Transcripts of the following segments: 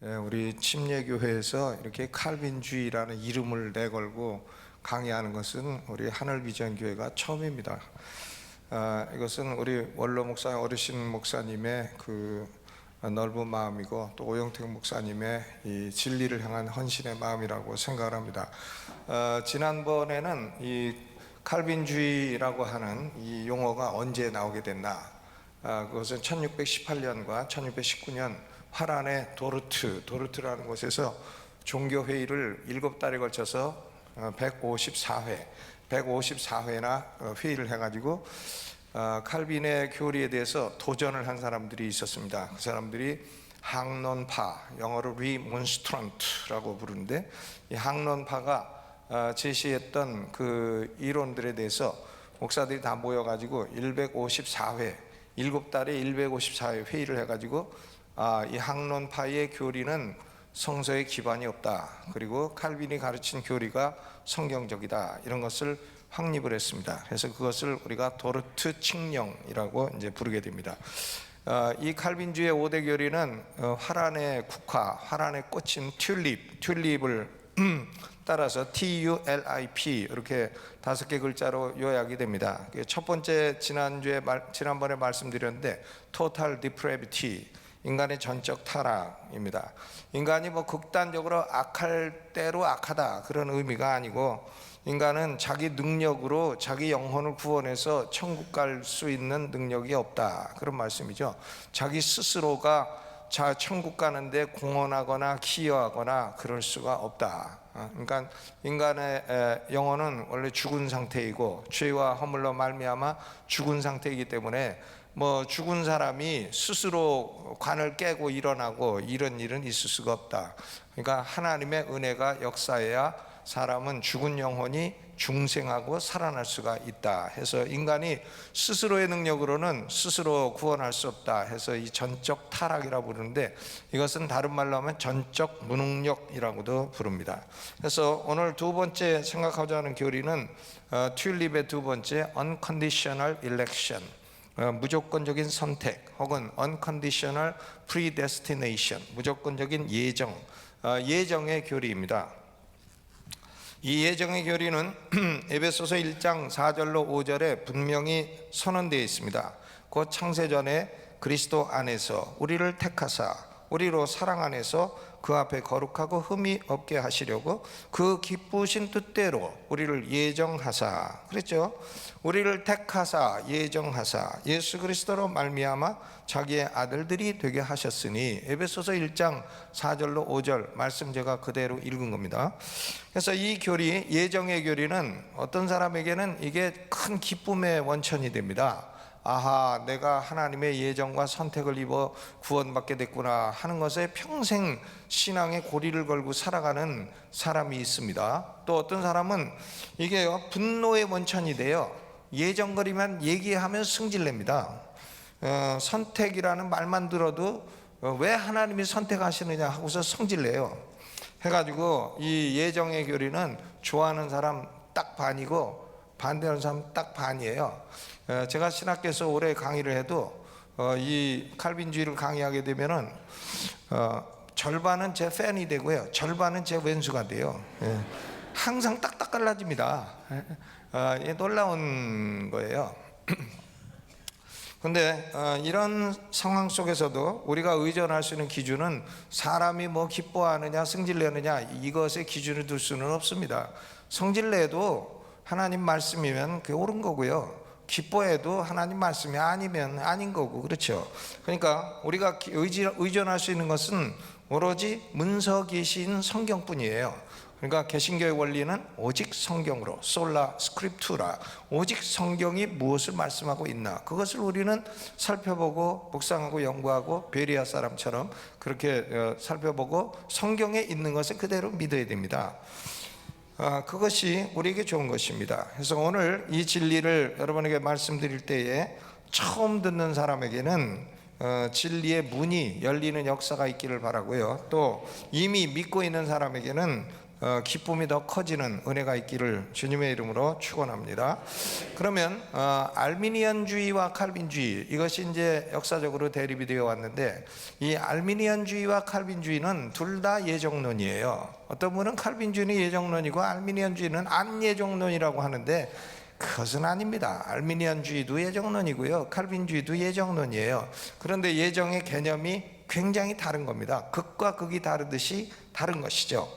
우리 침례교회에서 이렇게 칼빈주의라는 이름을 내걸고 강의하는 것은 우리 하늘비전교회가 처음입니다. 이것은 우리 원로 목사 어르신 목사님의 그 넓은 마음이고 또 오영택 목사님의 이 진리를 향한 헌신의 마음이라고 생각을 합니다. 지난번에는 이 칼빈주의라고 하는 이 용어가 언제 나오게 됐나, 그것은 1618년과 1619년 화란의 도르트라는 곳에서 종교회의를 7달에 걸쳐서 154회나 회의를 해가지고 칼빈의 교리에 대해서 도전을 한 사람들이 있었습니다. 그 사람들이 학론파, 영어로 리몬스트런트라고 부르는데, 이 학론파가 제시했던 그 이론들에 대해서 목사들이 다 모여가지고 7달에 154회 회의를 해가지고 이 학론파의 교리는 성서에 기반이 없다, 그리고 칼빈이 가르친 교리가 성경적이다, 이런 것을 확립을 했습니다. 그래서 그것을 우리가 도르트 칙령이라고 이제 부르게 됩니다. 이 칼빈주의 5대 교리는 화란의 국화, 화란의 꽃인 튤립을 따라서 TULIP 이렇게 5개 글자로 요약이 됩니다. 첫 번째 지난번에 말씀드렸는데 Total Depravity, 인간의 전적 타락입니다. 인간이 뭐 극단적으로 악할 대로 악하다, 그런 의미가 아니고, 인간은 자기 능력으로 자기 영혼을 구원해서 천국 갈 수 있는 능력이 없다, 그런 말씀이죠. 자기 스스로가 천국 가는데 공헌하거나 기여하거나 그럴 수가 없다. 그러니까 인간의 영혼은 원래 죽은 상태이고, 죄와 허물로 말미암아 죽은 상태이기 때문에 뭐 죽은 사람이 스스로 관을 깨고 일어나고 이런 일은 있을 수가 없다. 그러니까 하나님의 은혜가 역사해야 사람은 죽은 영혼이 중생하고 살아날 수가 있다 해서, 인간이 스스로의 능력으로는 스스로 구원할 수 없다 해서 이 전적 타락이라고 부르는데, 이것은 다른 말로 하면 전적 무능력이라고도 부릅니다. 그래서 오늘 두 번째 생각하고자 하는 교리는 튤립의 두 번째 Unconditional Election, 무조건적인 선택, 혹은 Unconditional Predestination, 무조건적인 예정, 예정의 교리입니다. 이 예정의 교리는 에베소서 1장 4절로 5절에 분명히 선언되어 있습니다. 곧 창세전에 그리스도 안에서 우리를 택하사 우리로 사랑 안에서 그 앞에 거룩하고 흠이 없게 하시려고 그 기쁘신 뜻대로 우리를 예정하사, 그랬죠? 우리를 택하사 예정하사 예수 그리스도로 말미암아 자기의 아들들이 되게 하셨으니, 에베소서 1장 4절로 5절 말씀 제가 그대로 읽은 겁니다. 그래서 이 교리, 예정의 교리는 어떤 사람에게는 이게 큰 기쁨의 원천이 됩니다. 아하, 내가 하나님의 예정과 선택을 입어 구원받게 됐구나 하는 것에 평생 신앙의 고리를 걸고 살아가는 사람이 있습니다. 또 어떤 사람은 이게 분노의 원천이 돼요. 예정거리만 얘기하면 승질냅니다. 선택이라는 말만 들어도 왜 하나님이 선택하시느냐 하고서 성질내요. 해가지고 이 예정의 교리는 좋아하는 사람 딱 반이고 반대하는 사람 딱 반이에요. 제가 신학교에서 오래 강의를 해도 이 칼빈주의를 강의하게 되면은 절반은 제 팬이 되고요, 절반은 제 왼수가 돼요. 항상 딱딱 갈라집니다. 놀라운 거예요. 근데 이런 상황 속에서도 우리가 의존할 수 있는 기준은 사람이 뭐 기뻐하느냐 승질내느냐 이것에 기준을 둘 수는 없습니다. 성질내도 하나님 말씀이면 그게 옳은 거고요, 기뻐해도 하나님 말씀이 아니면 아닌 거고, 그렇죠? 그러니까 우리가 의존할 수 있는 것은 오로지 문서기신 성경뿐이에요. 그러니까 개신교의 원리는 오직 성경으로, 솔라 스크립투라, 오직 성경이 무엇을 말씀하고 있나, 그것을 우리는 살펴보고 묵상하고 연구하고 베리아 사람처럼 그렇게 살펴보고 성경에 있는 것을 그대로 믿어야 됩니다. 그것이 우리에게 좋은 것입니다. 그래서 오늘 이 진리를 여러분에게 말씀드릴 때에 처음 듣는 사람에게는 진리의 문이 열리는 역사가 있기를 바라고요, 또 이미 믿고 있는 사람에게는 기쁨이 더 커지는 은혜가 있기를 주님의 이름으로 축원합니다. 그러면 알미니안주의와 칼빈주의, 이것이 이제 역사적으로 대립이 되어 왔는데, 이 알미니안주의와 칼빈주의는 둘 다 예정론이에요. 어떤 분은 칼빈주의는 예정론이고 알미니안주의는 안예정론이라고 하는데, 그것은 아닙니다. 알미니안주의도 예정론이고요, 칼빈주의도 예정론이에요. 그런데 예정의 개념이 굉장히 다른 겁니다. 극과 극이 다르듯이 다른 것이죠.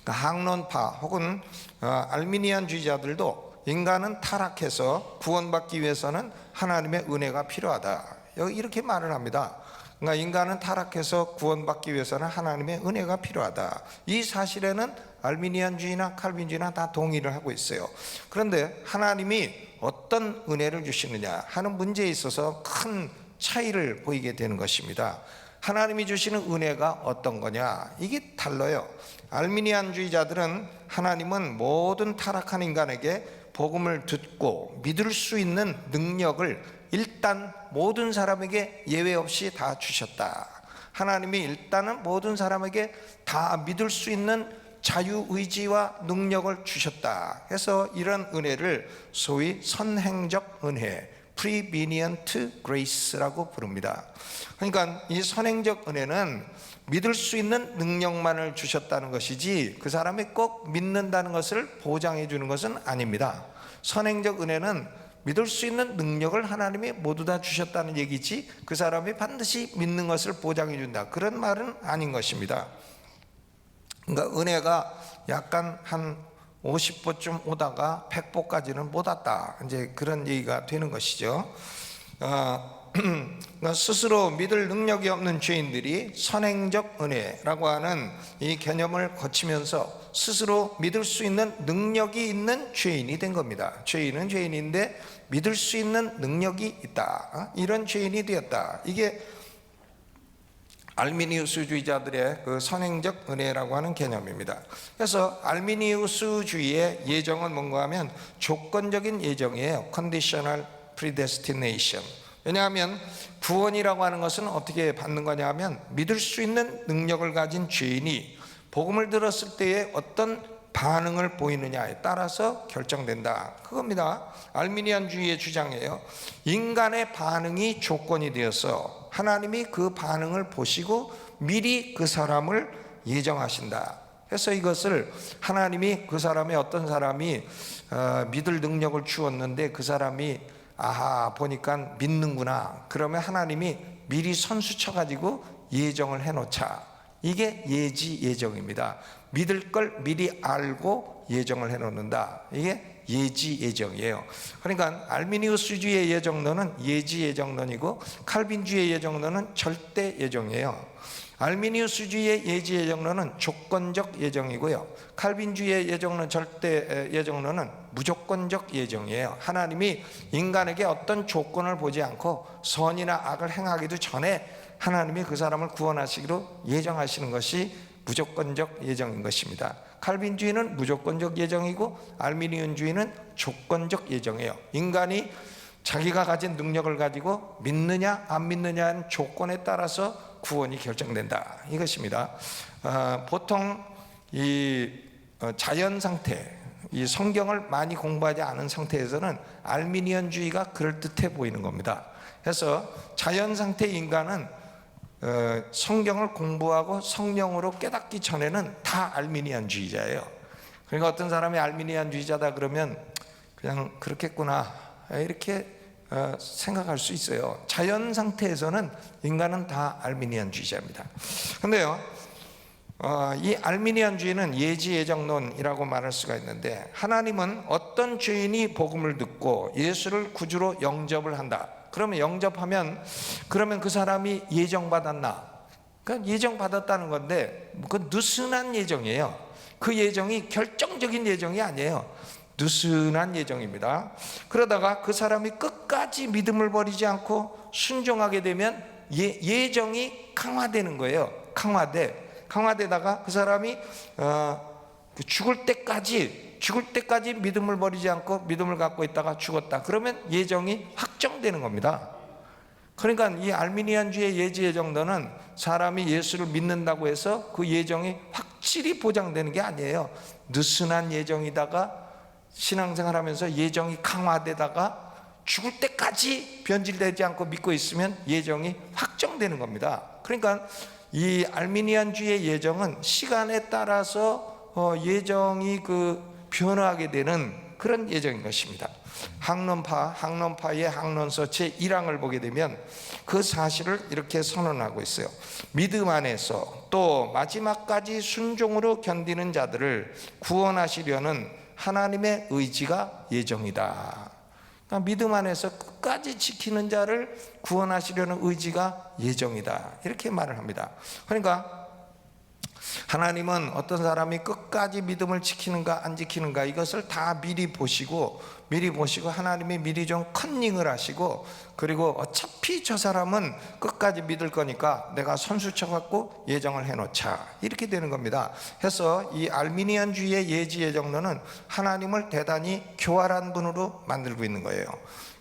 그러니까 항론파 혹은 알미니안주의자들도 인간은 타락해서 구원받기 위해서는 하나님의 은혜가 필요하다, 이렇게 말을 합니다. 그러니까 인간은 타락해서 구원받기 위해서는 하나님의 은혜가 필요하다. 이 사실에는 알미니안주의나 칼빈주의나 다 동의를 하고 있어요. 그런데 하나님이 어떤 은혜를 주시느냐 하는 문제에 있어서 큰 차이를 보이게 되는 것입니다. 하나님이 주시는 은혜가 어떤 거냐, 이게 달라요. 알미니안주의자들은 하나님은 모든 타락한 인간에게 복음을 듣고 믿을 수 있는 능력을 일단 모든 사람에게 예외 없이 다 주셨다. 하나님이 일단은 모든 사람에게 다 믿을 수 있는 자유의지와 능력을 주셨다. 해서 이런 은혜를 소위 선행적 은혜, Prevenient Grace라고 부릅니다. 그러니까 이 선행적 은혜는 믿을 수 있는 능력만을 주셨다는 것이지 그 사람이 꼭 믿는다는 것을 보장해 주는 것은 아닙니다. 선행적 은혜는 믿을 수 있는 능력을 하나님이 모두 다 주셨다는 얘기지 그 사람이 반드시 믿는 것을 보장해 준다, 그런 말은 아닌 것입니다. 그러니까 은혜가 약간 한 50보쯤 오다가 100보까지는 못 왔다, 이제 그런 얘기가 되는 것이죠. 스스로 믿을 능력이 없는 죄인들이 선행적 은혜라고 하는 이 개념을 거치면서 스스로 믿을 수 있는 능력이 있는 죄인이 된 겁니다. 죄인은 죄인인데 믿을 수 있는 능력이 있다, 이런 죄인이 되었다. 이게 알미니우스주의자들의 그 선행적 은혜라고 하는 개념입니다. 그래서 알미니우스주의의 예정은 뭔가 하면 조건적인 예정이에요. Conditional Predestination. 왜냐하면 구원이라고 하는 것은 어떻게 받는 거냐 하면 믿을 수 있는 능력을 가진 죄인이 복음을 들었을 때에 어떤 반응을 보이느냐에 따라서 결정된다, 그겁니다. 알미니안주의의 주장이에요. 인간의 반응이 조건이 되어서 하나님이 그 반응을 보시고 미리 그 사람을 예정하신다. 그래서 이것을 하나님이 그 사람의 어떤 사람이 믿을 능력을 주었는데 그 사람이 보니까 믿는구나, 그러면 하나님이 미리 선수 쳐가지고 예정을 해놓자, 이게 예지 예정입니다. 믿을 걸 미리 알고 예정을 해놓는다, 이게 예지 예정이에요. 그러니까 알미니우스주의의 예정론은 예지 예정론이고 칼빈주의의 예정론은 절대 예정이에요. 알미니우스주의의 예지 예정론은 조건적 예정이고요, 칼빈주의의 예정론 절대 예정론은 무조건적 예정이에요. 하나님이 인간에게 어떤 조건을 보지 않고 선이나 악을 행하기도 전에 하나님이 그 사람을 구원하시기로 예정하시는 것이 무조건적 예정인 것입니다. 칼빈주의는 무조건적 예정이고 알미니안주의는 조건적 예정이에요. 인간이 자기가 가진 능력을 가지고 믿느냐 안 믿느냐는 조건에 따라서 구원이 결정된다, 이것입니다. 보통 이 자연 상태, 이 성경을 많이 공부하지 않은 상태에서는 알미니안주의가 그럴듯해 보이는 겁니다. 그래서 자연 상태 인간은 성경을 공부하고 성령으로 깨닫기 전에는 다 알미니안주의자예요. 그러니까 어떤 사람이 알미니안주의자다 그러면 그냥 그렇겠구나, 이렇게 생각할 수 있어요. 자연 상태에서는 인간은 다 알미니안주의자입니다. 그런데요, 이 알미니안주의는 예지예정론이라고 말할 수가 있는데, 하나님은 어떤 죄인이 복음을 듣고 예수를 구주로 영접을 한다, 그러면 영접하면 그러면 그 사람이 예정받았나? 그러니까 예정받았다는 건데 그 느슨한 예정이에요. 그 예정이 결정적인 예정이 아니에요. 느슨한 예정입니다. 그러다가 그 사람이 끝까지 믿음을 버리지 않고 순종하게 되면 예정이 강화되는 거예요. 강화되다가 그 사람이 죽을 때까지 믿음을 버리지 않고 믿음을 갖고 있다가 죽었다, 그러면 예정이 확정되는 겁니다. 그러니까 이 알미니안주의 예지 예정론은 사람이 예수를 믿는다고 해서 그 예정이 확실히 보장되는 게 아니에요. 느슨한 예정이다가 신앙생활하면서 예정이 강화되다가 죽을 때까지 변질되지 않고 믿고 있으면 예정이 확정되는 겁니다. 그러니까 이 알미니안주의 예정은 시간에 따라서 예정이 변화하게 되는 그런 예정인 것입니다. 학론파의 학론서 제1항을 보게 되면 그 사실을 이렇게 선언하고 있어요. 믿음 안에서 또 마지막까지 순종으로 견디는 자들을 구원하시려는 하나님의 의지가 예정이다. 그러니까 믿음 안에서 끝까지 지키는 자를 구원하시려는 의지가 예정이다, 이렇게 말을 합니다. 그러니까 하나님은 어떤 사람이 끝까지 믿음을 지키는가 안 지키는가 이것을 다 미리 보시고 하나님이 미리 좀 컨닝을 하시고, 그리고 어차피 저 사람은 끝까지 믿을 거니까 내가 선수 쳐갖고 예정을 해놓자, 이렇게 되는 겁니다. 해서 이 알미니안주의의 예지 예정론은 하나님을 대단히 교활한 분으로 만들고 있는 거예요.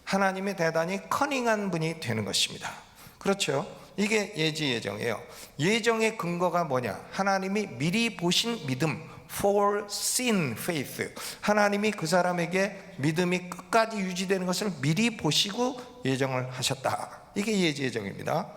하나님이 대단히 커닝한 분이 되는 것입니다. 그렇죠? 이게 예지 예정이에요. 예정의 근거가 뭐냐? 하나님이 미리 보신 믿음, foreseen faith. 하나님이 그 사람에게 믿음이 끝까지 유지되는 것을 미리 보시고 예정을 하셨다. 이게 예지 예정입니다.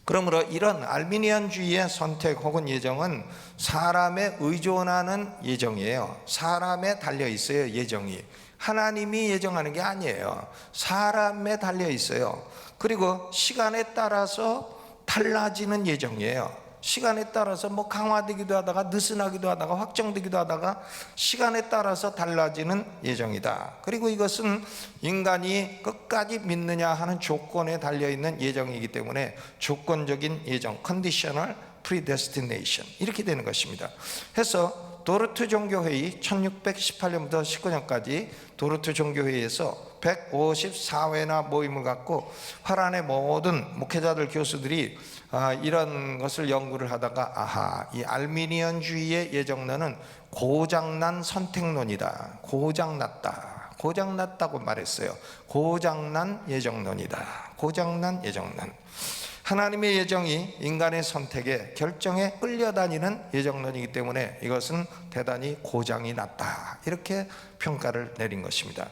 그러므로 이런 알미니안주의의 선택 혹은 예정은 사람에 의존하는 예정이에요. 사람에 달려 있어요, 예정이. 하나님이 예정하는 게 아니에요. 사람에 달려 있어요. 그리고 시간에 따라서 달라지는 예정이에요. 시간에 따라서 강화되기도 하다가 느슨하기도 하다가 확정되기도 하다가 시간에 따라서 달라지는 예정이다. 그리고 이것은 인간이 끝까지 믿느냐 하는 조건에 달려있는 예정이기 때문에 조건적인 예정, conditional predestination, 이렇게 되는 것입니다. 해서 도르트 종교회의 1618년부터 19년까지 도르트 종교회의에서 154회나 모임을 갖고 화란의 모든 목회자들, 교수들이 이런 것을 연구를 하다가 이 알미니안주의의 예정론은 고장난 선택론이다. 고장났다고 말했어요. 고장난 예정론이다. 고장난 예정론. 하나님의 예정이 인간의 선택에, 결정에 끌려다니는 예정론이기 때문에 이것은 대단히 고장이 났다, 이렇게 평가를 내린 것입니다.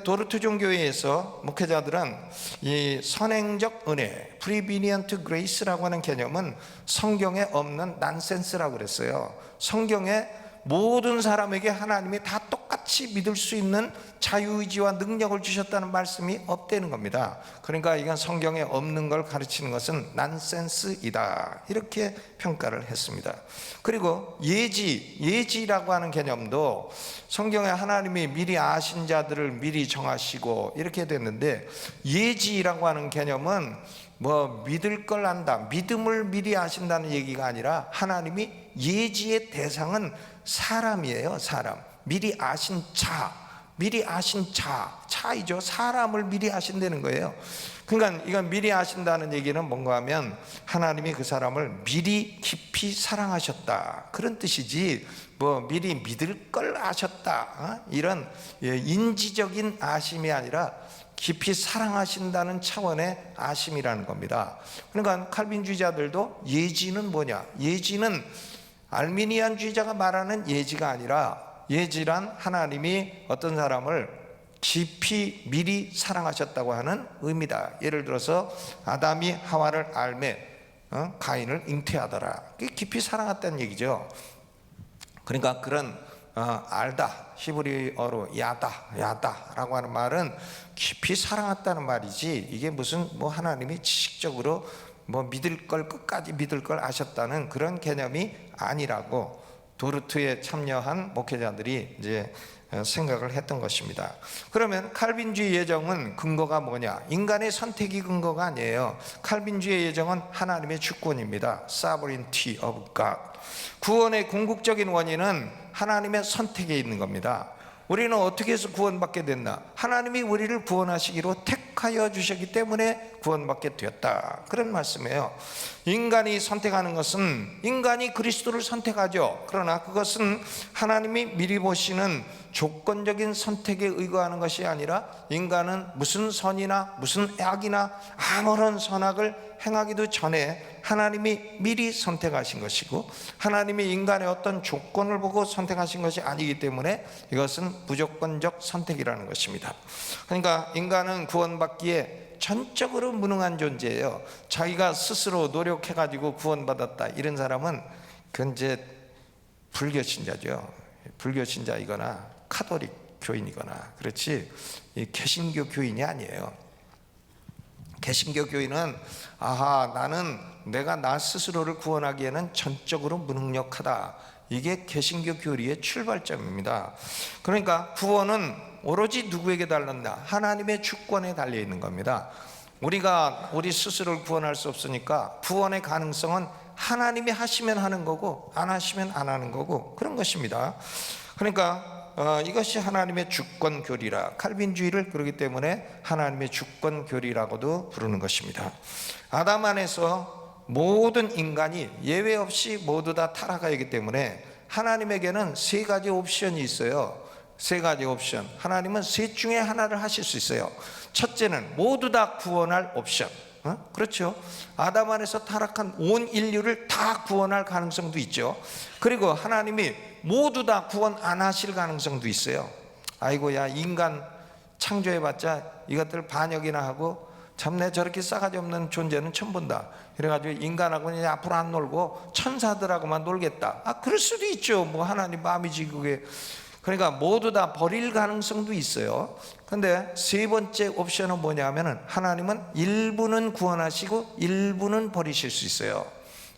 도르트 종교회에서 목회자들은 이 선행적 은혜, prevenient grace라고 하는 개념은 성경에 없는 난센스라고 그랬어요. 성경에 모든 사람에게 하나님이 다 똑같이 믿을 수 있는 자유의지와 능력을 주셨다는 말씀이 없다는 겁니다. 그러니까 이건 성경에 없는 걸 가르치는 것은 난센스이다, 이렇게 평가를 했습니다. 그리고 예지라고 하는 개념도 성경에 하나님이 미리 아신 자들을 미리 정하시고 이렇게 됐는데, 예지라고 하는 개념은 믿을 걸 안다, 믿음을 미리 아신다는 얘기가 아니라 하나님이 예지의 대상은 사람이에요. 사람. 미리 아신 차이죠. 사람을 미리 아신다는 거예요. 그러니까 이건 미리 아신다는 얘기는 뭔가 하면 하나님이 그 사람을 미리 깊이 사랑하셨다, 그런 뜻이지 미리 믿을 걸 아셨다, 이런 인지적인 아심이 아니라 깊이 사랑하신다는 차원의 아심이라는 겁니다. 그러니까 칼빈주의자들도 예지는 뭐냐? 예지는 알미니안주의자가 말하는 예지가 아니라, 예지란 하나님이 어떤 사람을 깊이 미리 사랑하셨다고 하는 의미다. 예를 들어서 아담이 하와를 알매 가인을 잉태하더라, 깊이 사랑했다는 얘기죠. 그러니까 그런 알다, 히브리어로 야다라고 하는 말은 깊이 사랑했다는 말이지, 이게 무슨 하나님이 지식적으로 믿을 걸 끝까지 믿을 걸 아셨다는 그런 개념이 아니라고 도르트에 참여한 목회자들이 이제 생각을 했던 것입니다. 그러면 칼빈주의 예정은 근거가 뭐냐? 인간의 선택이 근거가 아니에요. 칼빈주의 예정은 하나님의 주권입니다. Sovereignty of God. 구원의 궁극적인 원인은 하나님의 선택에 있는 겁니다. 우리는 어떻게 해서 구원받게 됐나? 하나님이 우리를 구원하시기로 택하여 주셨기 때문에 구원받게 되었다, 그런 말씀이에요. 인간이 선택하는 것은 인간이 그리스도를 선택하죠. 그러나 그것은 하나님이 미리 보시는 조건적인 선택에 의거하는 것이 아니라 인간은 무슨 선이나 무슨 악이나 아무런 선악을 행하기도 전에 하나님이 미리 선택하신 것이고, 하나님이 인간의 어떤 조건을 보고 선택하신 것이 아니기 때문에 이것은 무조건적 선택이라는 것입니다. 그러니까 인간은 구원받기에 전적으로 무능한 존재예요. 자기가 스스로 노력해가지고 구원받았다, 이런 사람은 그건 이제 불교신자죠. 불교신자이거나 카톨릭 교인이거나, 그렇지 이 개신교 교인이 아니에요. 개신교 교인은 나는 내가 나 스스로를 구원하기에는 전적으로 무능력하다, 이게 개신교 교리의 출발점입니다. 그러니까 구원은 오로지 누구에게 달렸나? 하나님의 주권에 달려 있는 겁니다. 우리가 우리 스스로를 구원할 수 없으니까 구원의 가능성은 하나님이 하시면 하는 거고 안 하시면 안 하는 거고, 그런 것입니다. 그러니까 이것이 하나님의 주권 교리라, 칼빈주의를 그러기 때문에 하나님의 주권 교리라고도 부르는 것입니다. 아담 안에서 모든 인간이 예외 없이 모두 다 타락하기 때문에 하나님에게는 세 가지 옵션이 있어요. 세 가지 옵션. 하나님은 셋 중에 하나를 하실 수 있어요. 첫째는 모두 다 구원할 옵션. 그렇죠. 아담 안에서 타락한 온 인류를 다 구원할 가능성도 있죠. 그리고 하나님이 모두 다 구원 안 하실 가능성도 있어요. 아이고야, 인간 창조해봤자 이것들 반역이나 하고 참내 저렇게 싸가지 없는 존재는 처음 본다, 그래가지고 인간하고는 이제 앞으로 안 놀고 천사들하고만 놀겠다. 그럴 수도 있죠. 뭐 하나님 마음이지 그게. 그러니까 모두 다 버릴 가능성도 있어요. 근데 세 번째 옵션은 뭐냐면은 하나님은 일부는 구원하시고 일부는 버리실 수 있어요.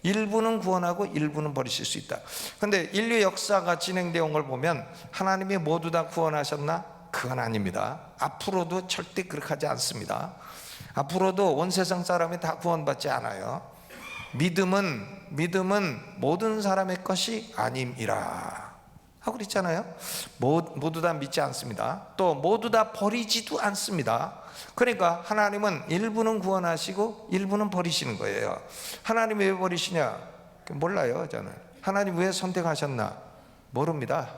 일부는 구원하고 일부는 버리실 수 있다. 근데 인류 역사가 진행되어 온 걸 보면 하나님이 모두 다 구원하셨나? 그건 아닙니다. 앞으로도 절대 그렇게 하지 않습니다. 앞으로도 온 세상 사람이 다 구원받지 않아요. 믿음은 모든 사람의 것이 아님이라 하고 그랬잖아요. 모두 다 믿지 않습니다. 또 모두 다 버리지도 않습니다. 그러니까 하나님은 일부는 구원하시고 일부는 버리시는 거예요. 하나님이 왜 버리시냐? 몰라요. 저는 하나님 왜 선택하셨나? 모릅니다.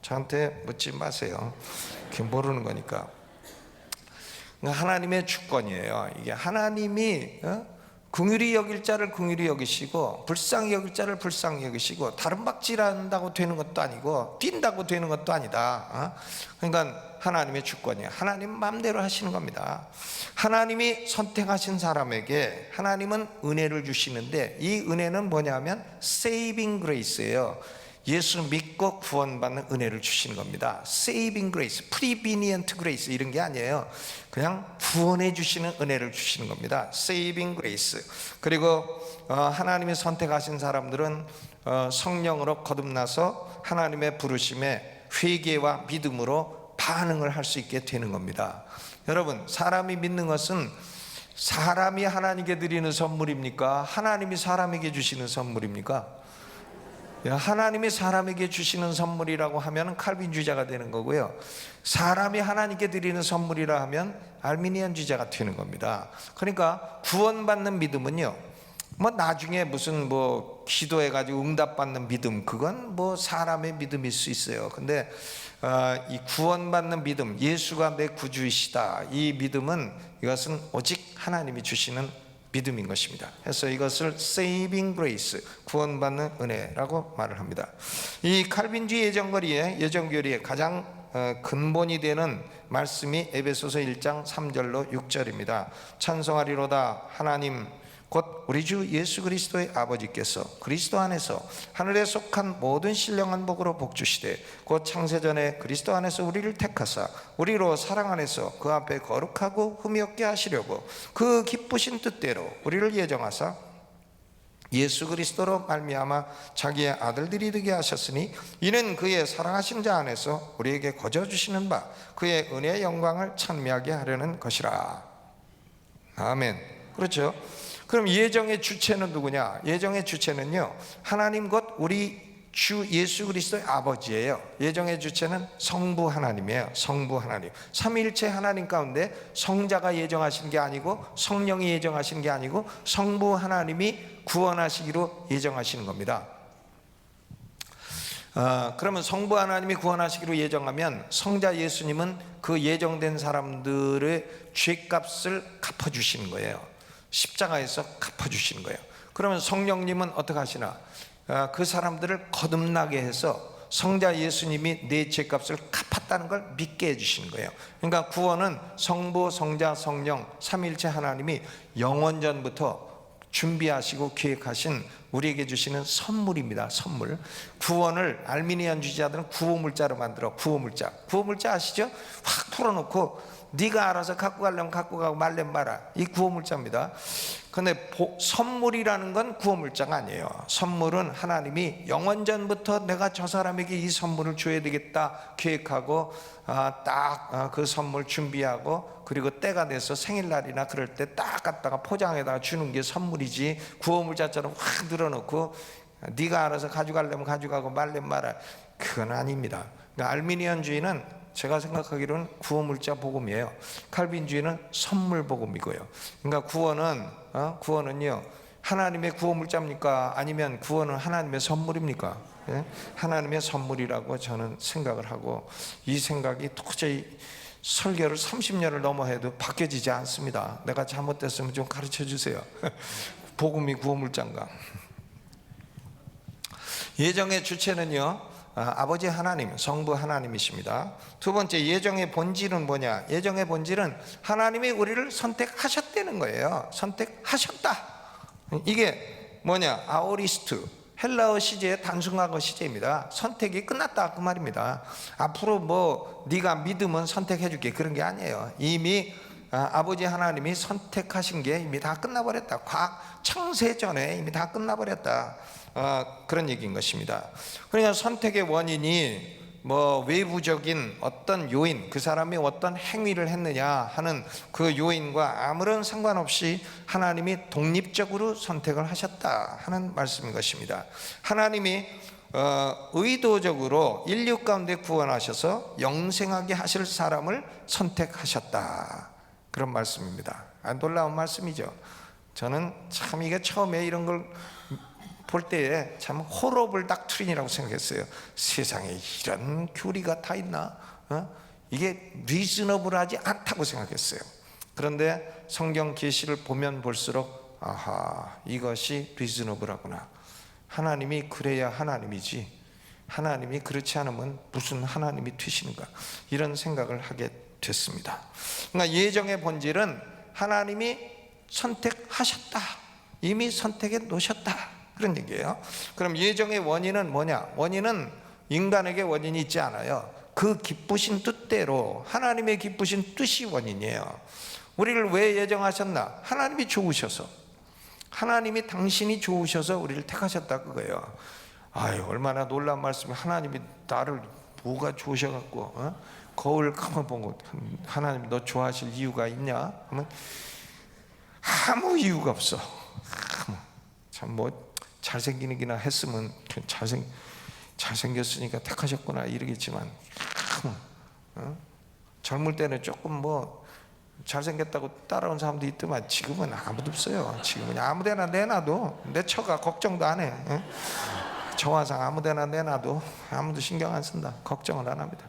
저한테 묻지 마세요. 그게 모르는 거니까. 하나님의 주권이에요. 이게 하나님이 긍휼히 여길 자를 긍휼히 여기시고 불쌍히 여길 자를 불쌍히 여기시고 다른 박질한다고 되는 것도 아니고 뛴다고 되는 것도 아니다. 그러니까 하나님의 주권이에요. 하나님 마음대로 하시는 겁니다. 하나님이 선택하신 사람에게 하나님은 은혜를 주시는데, 이 은혜는 뭐냐면 saving grace예요. 예수 믿고 구원받는 은혜를 주시는 겁니다. saving grace, prevenient grace 이런 게 아니에요. 그냥 구원해 주시는 은혜를 주시는 겁니다. saving grace. 그리고 하나님이 선택하신 사람들은 성령으로 거듭나서 하나님의 부르심에 회개와 믿음으로 반응을 할 수 있게 되는 겁니다. 여러분, 사람이 믿는 것은 사람이 하나님께 드리는 선물입니까? 하나님이 사람에게 주시는 선물입니까? 하나님이 사람에게 주시는 선물이라고 하면 칼빈주의자가 되는 거고요, 사람이 하나님께 드리는 선물이라 하면 알미니안주의자가 되는 겁니다. 그러니까 구원받는 믿음은요, 뭐 나중에 무슨 뭐 기도해가지고 응답받는 믿음, 그건 뭐 사람의 믿음일 수 있어요. 근데 이 구원받는 믿음, 예수가 내 구주이시다, 이 믿음은 이것은 오직 하나님이 주시는 믿음인 것입니다. 그래서 이것을 saving grace, 구원받는 은혜라고 말을 합니다. 이 칼빈주의 예정교리의 가장 근본이 되는 말씀이 에베소서 1장 3절로 6절입니다. 찬송하리로다 하나님 곧 우리 주 예수 그리스도의 아버지께서 그리스도 안에서 하늘에 속한 모든 신령한 복으로 복주시되 곧 창세전에 그리스도 안에서 우리를 택하사 우리로 사랑 안에서 그 앞에 거룩하고 흠이 없게 하시려고 그 기쁘신 뜻대로 우리를 예정하사 예수 그리스도로 말미암아 자기의 아들들이 되게 하셨으니 이는 그의 사랑하신 자 안에서 우리에게 거저 주시는 바 그의 은혜의 영광을 찬미하게 하려는 것이라. 아멘. 그렇죠. 그럼 예정의 주체는 누구냐? 예정의 주체는요, 하나님 곧 우리 주 예수 그리스도의 아버지예요. 예정의 주체는 성부 하나님이에요. 성부 하나님. 삼위일체 하나님 가운데 성자가 예정하신 게 아니고 성령이 예정하신 게 아니고 성부 하나님이 구원하시기로 예정하시는 겁니다. 그러면 성부 하나님이 구원하시기로 예정하면 성자 예수님은 그 예정된 사람들의 죄값을 갚아주시는 거예요. 십자가에서 갚아주시는 거예요. 그러면 성령님은 어떻게 하시나? 그 사람들을 거듭나게 해서 성자 예수님이 내 죄값을 갚았다는 걸 믿게 해주시는 거예요. 그러니까 구원은 성부, 성자, 성령 삼위일체 하나님이 영원전부터 준비하시고 기획하신 우리에게 주시는 선물입니다. 선물. 구원을 알미니안주의자들은 구호물자로 만들어. 구호물자. 구호물자 아시죠? 확 풀어놓고 네가 알아서 갖고 가려면 갖고 가고 말려면 말아. 이 구호물자입니다. 근데 선물이라는 건 구호물자가 아니에요. 선물은 하나님이 영원전부터 내가 저 사람에게 이 선물을 줘야 되겠다 계획하고 딱 그 선물 준비하고 그리고 때가 돼서 생일날이나 그럴 때 딱 갖다가 포장해다가 주는 게 선물이지, 구호물자처럼 확 늘어놓고 네가 알아서 가져가려면 가져가고 말려면 말아, 그건 아닙니다. 그러니까 알미니안주의는 제가 생각하기로는 구원물자 복음이에요. 칼빈주의는 선물 복음이고요. 그러니까 구원은요 하나님의 구원물자입니까? 아니면 구원은 하나님의 선물입니까? 예? 하나님의 선물이라고 저는 생각을 하고, 이 생각이 도저히 설교를 30년을 넘어 해도 바뀌어지지 않습니다. 내가 잘못됐으면 좀 가르쳐 주세요. 복음이 구원물자인가? 예정의 주체는요 아버지 하나님, 성부 하나님이십니다. 두 번째, 예정의 본질은 뭐냐? 예정의 본질은 하나님이 우리를 선택하셨다는 거예요. 선택하셨다. 이게 뭐냐? 아오리스트, 헬라어 시제의 단순화거 시제입니다. 선택이 끝났다 그 말입니다. 앞으로 뭐 네가 믿으면 선택해 줄게 그런 게 아니에요. 이미 아버지 하나님이 선택하신 게 이미 다 끝나버렸다. 창세 전에 이미 다 끝나버렸다. 그런 얘기인 것입니다. 그러니까 선택의 원인이 뭐 외부적인 어떤 요인, 그 사람이 어떤 행위를 했느냐 하는 그 요인과 아무런 상관없이 하나님이 독립적으로 선택을 하셨다 하는 말씀인 것입니다. 하나님이 의도적으로 인류 가운데 구원하셔서 영생하게 하실 사람을 선택하셨다, 그런 말씀입니다. 놀라운 말씀이죠. 저는 참 이게 처음에 이런 걸 볼 때에 참 호러블 닥트린이라고 생각했어요. 세상에 이런 교리가 다 있나? 이게 리즈너블하지 않다고 생각했어요. 그런데 성경 계시를 보면 볼수록 아하, 이것이 리즈너블하구나. 하나님이 그래야 하나님이지, 하나님이 그렇지 않으면 무슨 하나님이 되시는가, 이런 생각을 하게 됐습니다. 그러니까 예정의 본질은 하나님이 선택하셨다, 이미 선택해 놓으셨다, 그런 얘기예요. 그럼 예정의 원인은 뭐냐? 원인은 인간에게 원인이 있지 않아요. 그 기쁘신 뜻대로, 하나님의 기쁘신 뜻이 원인이에요. 우리를 왜 예정하셨나? 하나님이 좋으셔서, 하나님이 당신이 좋으셔서 우리를 택하셨다 그거예요. 아유, 얼마나 놀라운 말씀이, 하나님이 나를 뭐가 좋으셔갖고 거울 가만 보고 하나님 너 좋아하실 이유가 있냐 하면 아무 이유가 없어. 참 뭐 잘생기기나 했으면 잘생겼으니까 택하셨구나 이러겠지만, 젊을 때는 조금 뭐 잘생겼다고 따라온 사람도 있더만 지금은 아무도 없어요. 지금은 아무데나 내놔도 내 처가 걱정도 안 해. 정화상 아무데나 내놔도 아무도 신경 안 쓴다. 걱정을 안 합니다.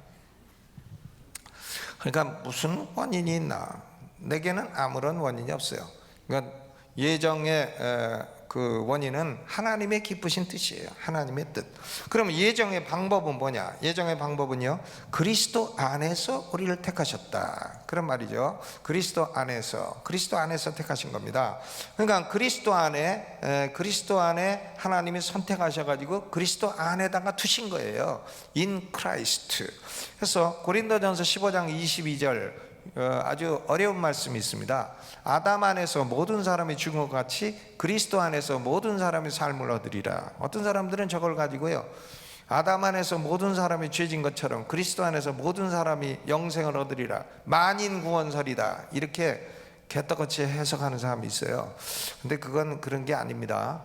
그러니까 무슨 원인이 있나? 내게는 아무런 원인이 없어요. 그러니까 예정의 그 원인은 하나님의 기쁘신 뜻이에요. 하나님의 뜻. 그럼 예정의 방법은 뭐냐? 예정의 방법은요, 그리스도 안에서 우리를 택하셨다, 그런 말이죠. 그리스도 안에서 택하신 겁니다. 그러니까 그리스도 안에 하나님이 선택하셔가지고 그리스도 안에다가 두신 거예요. In Christ. 그래서 고린도전서 15장 22절 아주 어려운 말씀이 있습니다. 아담 안에서 모든 사람이 죽은 것 같이 그리스도 안에서 모든 사람이 삶을 얻으리라. 어떤 사람들은 저걸 가지고요, 아담 안에서 모든 사람이 죄진 것처럼 그리스도 안에서 모든 사람이 영생을 얻으리라, 만인 구원설이다, 이렇게 개떡같이 해석하는 사람이 있어요. 근데 그건 그런 게 아닙니다.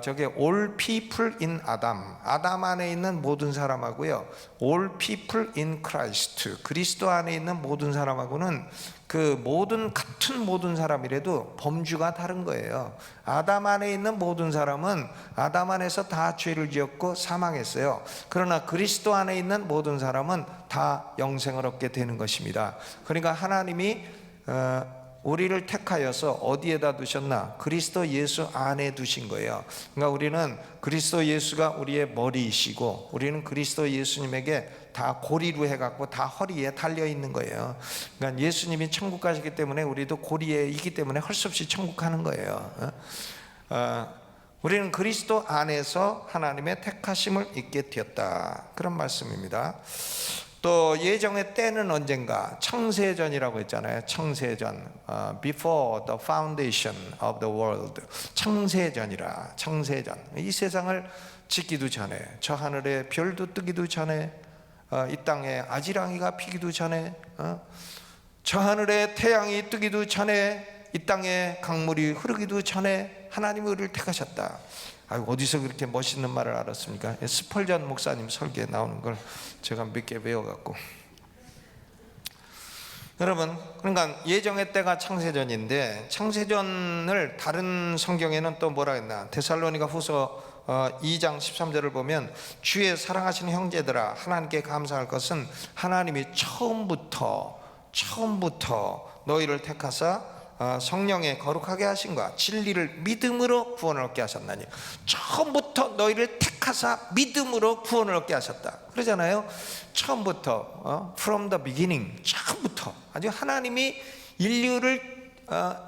저게 all people in 아담 안에 있는 모든 사람하고요, all people in Christ, 그리스도 안에 있는 모든 사람하고는 그 모든 같은 모든 사람이라도 범주가 다른 거예요. 아담 안에 있는 모든 사람은 아담 안에서 다 죄를 지었고 사망했어요. 그러나 그리스도 안에 있는 모든 사람은 다 영생을 얻게 되는 것입니다. 그러니까 하나님이 우리를 택하여서 어디에다 두셨나? 그리스도 예수 안에 두신 거예요. 그러니까 우리는 그리스도 예수가 우리의 머리이시고, 우리는 그리스도 예수님에게 다 고리로 해갖고 다 허리에 달려 있는 거예요. 그러니까 예수님이 천국 가시기 때문에 우리도 고리에 있기 때문에 할 수 없이 천국 가는 거예요. 우리는 그리스도 안에서 하나님의 택하심을 입게 되었다, 그런 말씀입니다. 또 예정의 때는 언젠가, 창세전이라고 했잖아요. 창세전, before the foundation of the world. 창세전이라, 창세전. 이 세상을 짓기도 전에, 저 하늘에 별도 뜨기도 전에, 이 땅에 아지랑이가 피기도 전에, 저 하늘에 태양이 뜨기도 전에, 이 땅에 강물이 흐르기도 전에 하나님이 우리를 택하셨다. 어디서 그렇게 멋있는 말을 알았습니까? 스펄전 목사님 설교에 나오는 걸 제가 몇 개 배워갖고. 여러분, 그러니까 예정의 때가 창세전인데, 창세전을 다른 성경에는 또 뭐라 했나? 데살로니가 후서 2장 13절을 보면, 주의 사랑하시는 형제들아, 하나님께 감사할 것은 하나님이 처음부터 너희를 택하사 성령에 거룩하게 하신과 진리를 믿음으로 구원을 얻게 하셨나니. 처음부터 너희를 택하사 믿음으로 구원을 얻게 하셨다 그러잖아요. 처음부터, from the beginning, 처음부터. 아주 하나님이 인류를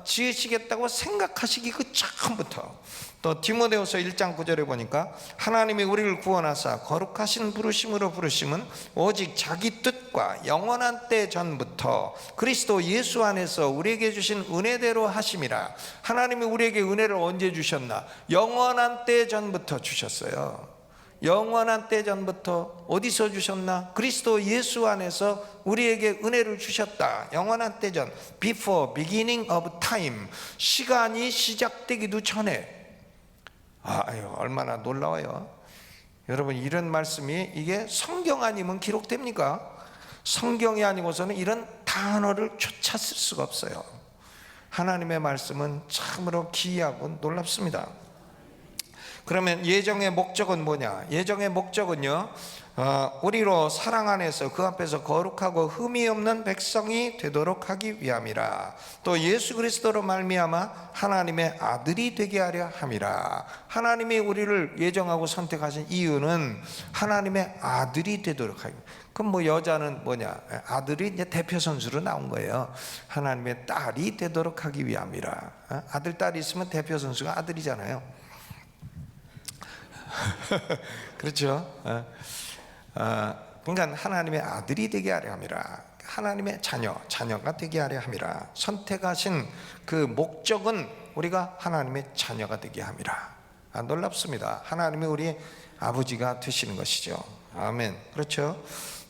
지으시겠다고 생각하시기 그 처음부터. 또 디모데후서 1장 9절에 보니까, 하나님이 우리를 구원하사 거룩하신 부르심으로 부르심은 오직 자기 뜻과 영원한 때 전부터 그리스도 예수 안에서 우리에게 주신 은혜대로 하심이라. 하나님이 우리에게 은혜를 언제 주셨나? 영원한 때 전부터 주셨어요. 영원한 때 전부터. 어디서 주셨나? 그리스도 예수 안에서 우리에게 은혜를 주셨다. 영원한 때 전, before beginning of time, 시간이 시작되기도 전에. 얼마나 놀라워요. 여러분, 이런 말씀이 이게 성경 아니면 기록됩니까? 성경이 아니고서는 이런 단어를 조차 쓸 수가 없어요. 하나님의 말씀은 참으로 기이하고 놀랍습니다. 그러면 예정의 목적은 뭐냐? 예정의 목적은요, 우리로 사랑 안에서 그 앞에서 거룩하고 흠이 없는 백성이 되도록 하기 위함이라. 또 예수 그리스도로 말미암아 하나님의 아들이 되게 하려 함이라. 하나님이 우리를 예정하고 선택하신 이유는 하나님의 아들이 되도록 하기. 그럼 뭐 여자는 뭐냐? 아들이 이제 대표 선수로 나온 거예요. 하나님의 딸이 되도록 하기 위함이라. 아들, 딸이 있으면 대표 선수가 아들이잖아요. 그렇죠? 그러니까 하나님의 아들이 되게 하려 함이라. 하나님의 자녀가 되게 하려 함이라. 선택하신 그 목적은 우리가 하나님의 자녀가 되게 함이라. 놀랍습니다. 하나님이 우리 아버지가 되시는 것이죠. 아멘. 그렇죠?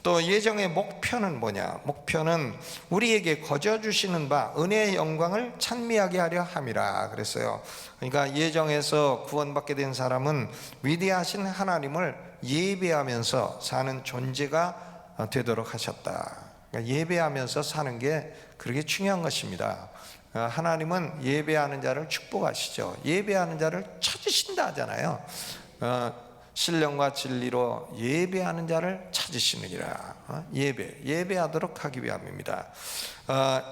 또 예정의 목표는 뭐냐? 목표는 우리에게 거저 주시는 바 은혜의 영광을 찬미하게 하려 함이라 그랬어요. 그러니까 예정에서 구원받게 된 사람은 위대하신 하나님을 예배하면서 사는 존재가 되도록 하셨다. 그러니까 예배하면서 사는 게 그렇게 중요한 것입니다. 하나님은 예배하는 자를 축복하시죠. 예배하는 자를 찾으신다 하잖아요. 신령과 진리로 예배하는 자를 찾으시느니라. 예배하도록 하기 위함입니다.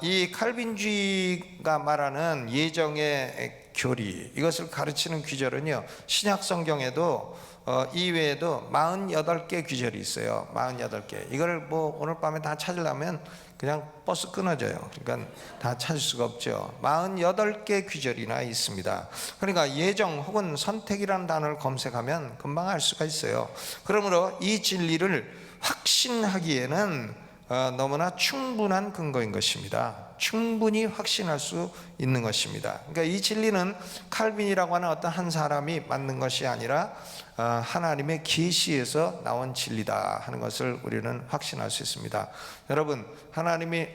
이 칼빈주의가 말하는 예정의 교리, 이것을 가르치는 귀절은요, 신약 성경에도 이외에도 48개 귀절이 있어요. 48개. 이걸 뭐 오늘 밤에 다 찾으려면 그냥 버스 끊어져요. 그러니까 다 찾을 수가 없죠. 48개 귀절이나 있습니다. 그러니까 예정 혹은 선택이라는 단어를 검색하면 금방 알 수가 있어요. 그러므로 이 진리를 확신하기에는 너무나 충분한 근거인 것입니다. 충분히 확신할 수 있는 것입니다. 그러니까 이 진리는 칼빈이라고 하는 어떤 한 사람이 만든 것이 아니라 하나님의 계시에서 나온 진리다 하는 것을 우리는 확신할 수 있습니다. 여러분, 하나님이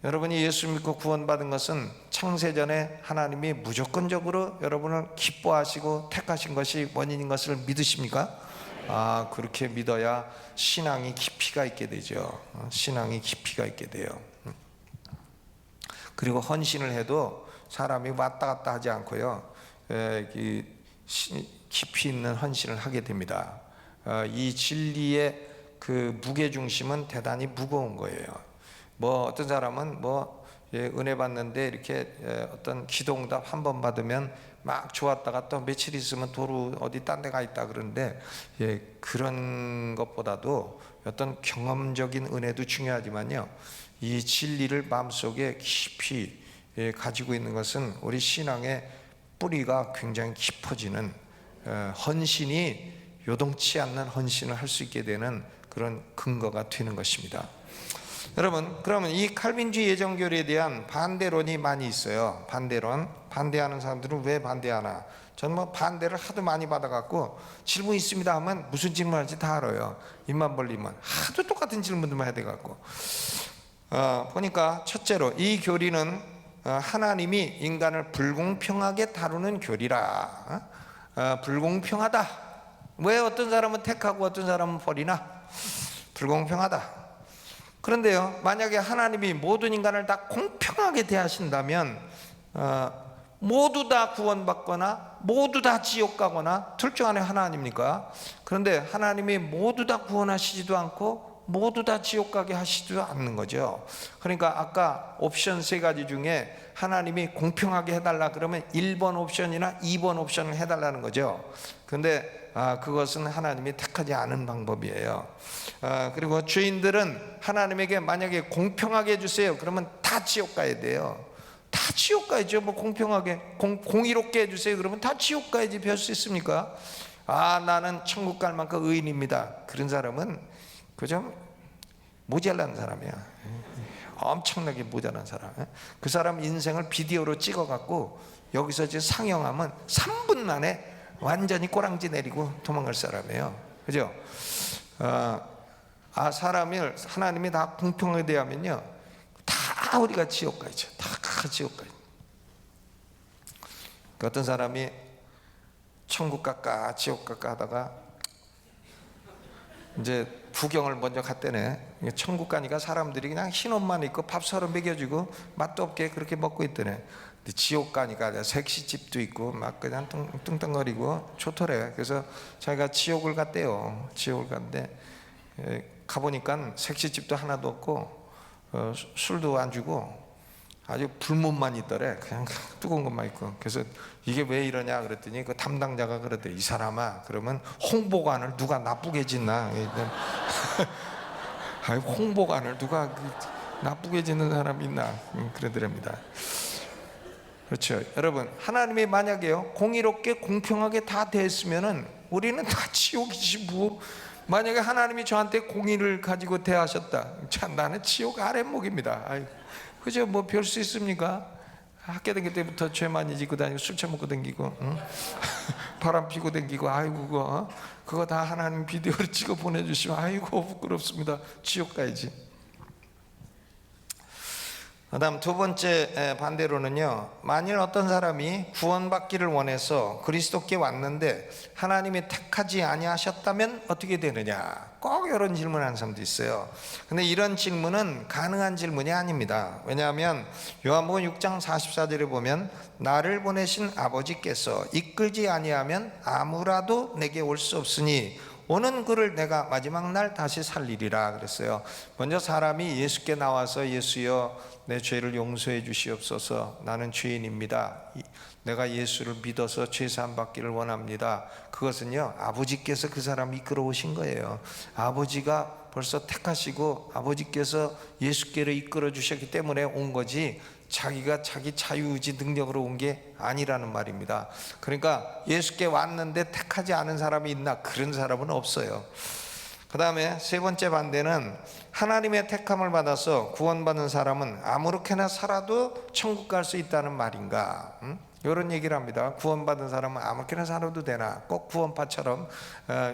여러분이 예수 믿고 구원받은 것은 창세전에 하나님이 무조건적으로 여러분을 기뻐하시고 택하신 것이 원인인 것을 믿으십니까? 그렇게 믿어야 신앙이 깊이가 있게 되죠. 신앙이 깊이가 있게 돼요. 그리고 헌신을 해도 사람이 왔다 갔다 하지 않고요, 깊이 있는 헌신을 하게 됩니다. 이 진리의 그 무게중심은 대단히 무거운 거예요. 어떤 사람은 은혜 받는데 이렇게 어떤 기도응답 한 번 받으면 막 좋았다가 또 며칠 있으면 도로 어디 딴 데 가 있다 그러는데, 그런 것보다도 어떤 경험적인 은혜도 중요하지만요, 이 진리를 마음속에 깊이 가지고 있는 것은 우리 신앙의 뿌리가 굉장히 깊어지는, 헌신이 요동치 않는 헌신을 할 수 있게 되는 그런 근거가 되는 것입니다. 여러분, 그러면 이 칼빈주의 예정교리에 대한 반대론이 많이 있어요. 반대하는 사람들은 왜 반대하나? 저는 반대를 하도 많이 받아갖고 질문 있습니다 하면 무슨 질문할지 다 알아요. 입만 벌리면 하도 똑같은 질문들만 해야 돼갖고, 보니까 첫째로 이 교리는 하나님이 인간을 불공평하게 다루는 교리라. 불공평하다. 왜 어떤 사람은 택하고 어떤 사람은 버리나? 불공평하다. 그런데요, 만약에 하나님이 모든 인간을 다 공평하게 대하신다면 모두 다 구원받거나 모두 다 지옥 가거나 둘 중 하나의 하나 아닙니까? 그런데 하나님이 모두 다 구원하시지도 않고 모두 다 지옥 가게 하시지도 않는 거죠. 그러니까 아까 옵션 3가지 중에 하나님이 공평하게 해달라 그러면 1번 옵션이나 2번 옵션을 해달라는 거죠. 그런데 그것은 하나님이 택하지 않은 방법이에요. 그리고 죄인들은 하나님에게 만약에 공평하게 해주세요 그러면 다 지옥 가야 돼요. 다 지옥 가야죠. 공평하게 공의롭게 해주세요 그러면 다 지옥 가야지 별 수 있습니까? 나는 천국 갈 만큼 의인입니다. 그런 사람은 그저 모자란 사람이야. 엄청나게 모자란 사람. 그 사람 인생을 비디오로 찍어갖고 여기서 이제 상영하면 3분 만에 완전히 꼬랑지 내리고 도망갈 사람이에요. 그죠? 사람을 하나님이 다 공평하게 대하면요, 다 우리가 지옥 가야죠. 다 지옥 가야죠. 어떤 사람이 천국 갈까 지옥 갈까 하다가 이제 구경을 먼저 갔대네. 천국 가니까 사람들이 그냥 흰 옷만 입고 밥 서로 먹여주고 맛도 없게 그렇게 먹고 있더네. 근데 지옥 가니까 색시집도 있고 막 그냥 뚱뚱거리고 좋더래. 그래서 자기가 지옥을 갔대요. 지옥을 갔는데 가보니까 색시집도 하나도 없고 술도 안 주고 아주 불못만 있더래. 그냥 뜨거운 것만 있고. 그래서 이게 왜 이러냐 그랬더니 그 담당자가 그러대. 이 사람아, 그러면 홍보관을 누가 나쁘게 짓나? 홍보관을 누가 나쁘게 짓는 사람이 있나? 그러더랍니다. 그렇죠. 여러분, 하나님이 만약에요 공의롭게 공평하게 다 대했으면은 우리는 다 지옥이지 뭐. 만약에 하나님이 저한테 공의를 가지고 대하셨다, 참 나는 지옥 아랫목입니다. 그죠? 별 수 있습니까? 학교 다닐 때부터 죄 많이 짓고 다니고 술 처먹고 다니고 바람 피고 다니고 그거 다 하나님 비디오를 찍어 보내주시면 아이고 부끄럽습니다. 지옥 가야지. 그 다음 두 번째 반대로는요, 만일 어떤 사람이 구원받기를 원해서 그리스도께 왔는데 하나님이 택하지 아니하셨다면 어떻게 되느냐, 꼭 이런 질문하는 사람도 있어요. 근데 이런 질문은 가능한 질문이 아닙니다. 왜냐하면 요한복음 6장 44절에 보면 나를 보내신 아버지께서 이끌지 아니하면 아무라도 내게 올 수 없으니 오는 그를 내가 마지막 날 다시 살리리라 그랬어요. 먼저 사람이 예수께 나와서 예수여 내 죄를 용서해 주시옵소서, 나는 죄인입니다, 내가 예수를 믿어서 죄 사함 받기를 원합니다. 그것은요 아버지께서 그 사람을 이끌어 오신 거예요. 아버지가 벌써 택하시고 아버지께서 예수께로 이끌어 주셨기 때문에 온 거지 자기가 자기 자유의지 능력으로 온 게 아니라는 말입니다. 그러니까 예수께 왔는데 택하지 않은 사람이 있나? 그런 사람은 없어요. 그 다음에 세 번째 반대는 하나님의 택함을 받아서 구원받은 사람은 아무렇게나 살아도 천국 갈 수 있다는 말인가? 이런 얘기를 합니다. 구원받은 사람은 아무렇게나 살아도 되나? 꼭 구원파처럼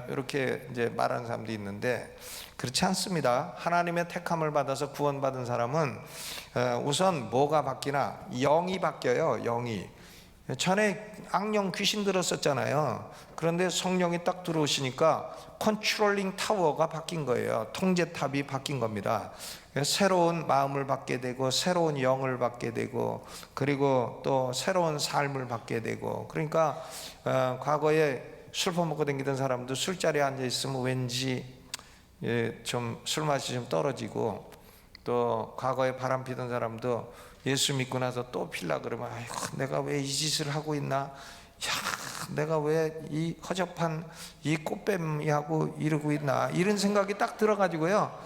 이렇게 이제 말하는 사람도 있는데 그렇지 않습니다. 하나님의 택함을 받아서 구원받은 사람은 우선 뭐가 바뀌나? 영이 바뀌어요. 영이. 전에 악령 귀신 들었었잖아요. 그런데 성령이 딱 들어오시니까 컨트롤링 타워가 바뀐 거예요. 통제탑이 바뀐 겁니다. 새로운 마음을 받게 되고 새로운 영을 받게 되고 그리고 또 새로운 삶을 받게 되고 그러니까 과거에 술 퍼먹고 다니던 사람도 술자리에 앉아 있으면 왠지 좀 술 맛이 좀 떨어지고 또 과거에 바람 피던 사람도 예수 믿고 나서 또 필라 그러면 아이고 내가 왜 이 짓을 하고 있나? 야, 내가 왜 이 허접한 이 꽃뱀이하고 이러고 있나? 이런 생각이 딱 들어가지고요.